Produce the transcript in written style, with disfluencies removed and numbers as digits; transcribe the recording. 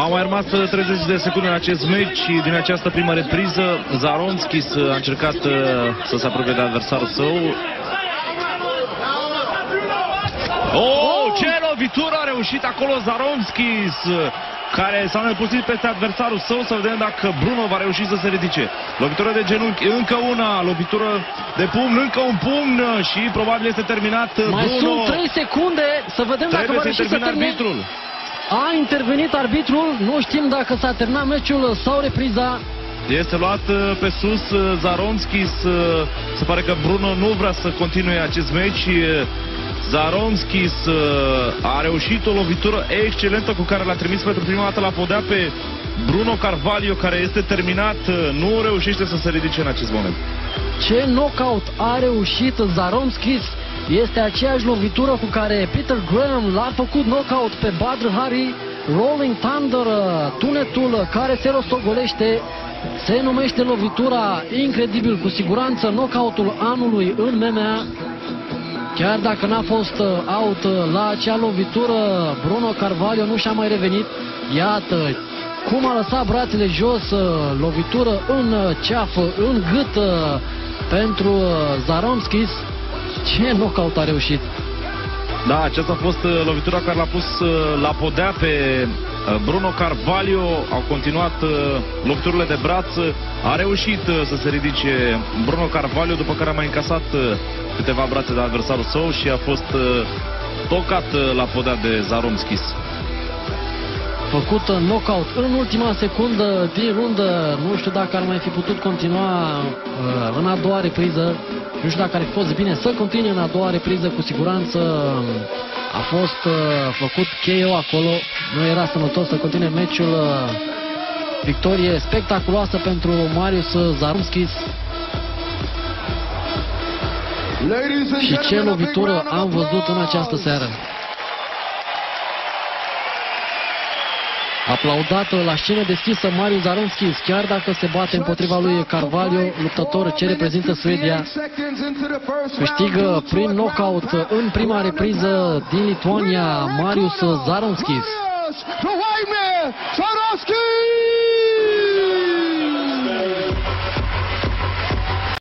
Au mai rămas 30 de secunde în acest meci. Din această primă repriză, Zaronskis a încercat să se apropie de adversarul său. Ce lovitură a reușit acolo Zaronskis, care s-a nepustit peste adversarul său. Să vedem dacă Bruno va reuși să se ridice. Lovitură de genunchi, încă una, lovitură de pumn, încă un pumn și probabil este terminat. Mai Bruno. sunt 3 secunde, să vedem dacă va reuși să termine. Arbitrul. A intervenit arbitrul, nu știm dacă s-a terminat meciul sau repriza. Este luat pe sus Zaronskis. Se pare că Bruno nu vrea să continue acest meci. Zaronskis a reușit o lovitură excelentă cu care l-a trimis pentru prima dată la podea pe Bruno Carvalho, care este terminat. Nu reușește să se ridice în acest moment. Ce knockout a reușit Zaronskis! Este aceeași lovitură cu care Peter Graham l-a făcut knockout pe Badr Hari. Rolling Thunder, tunetul care se rostogolește, se numește lovitura incredibil, cu siguranță knockoutul anului în MMA. Chiar dacă n-a fost out la acea lovitură, Bruno Carvalho nu și-a mai revenit. Iată cum a lăsat brațele jos, lovitură în ceafă, în gât pentru Zaronskis. Ce knockout a reușit! Da, aceasta a fost lovitura care l-a pus la podea pe Bruno Carvalho. Au continuat loviturile de braț. A reușit să se ridice Bruno Carvalho, după care a mai încasat câteva brațe de adversarul său și a fost tocat la podea de Zaronskis. Făcut knockout în ultima secundă din rundă. Nu știu dacă ar mai fi putut continua în a doua repriză. Nu știu dacă ar fi fost bine să continue în a doua repriză. Cu siguranță a fost făcut KO acolo. Nu era sănătos să continue meciul. Victorie spectaculoasă pentru Marius Zaronskis. Și ce lovitură am văzut în această seară. Aplaudat la scenă deschisă Marius Zaronskis, chiar dacă se bate împotriva lui Carvalho, luptător ce reprezintă Suedia. Câștigă prin knockout în prima repriză din Lituania Marius Zaronskis.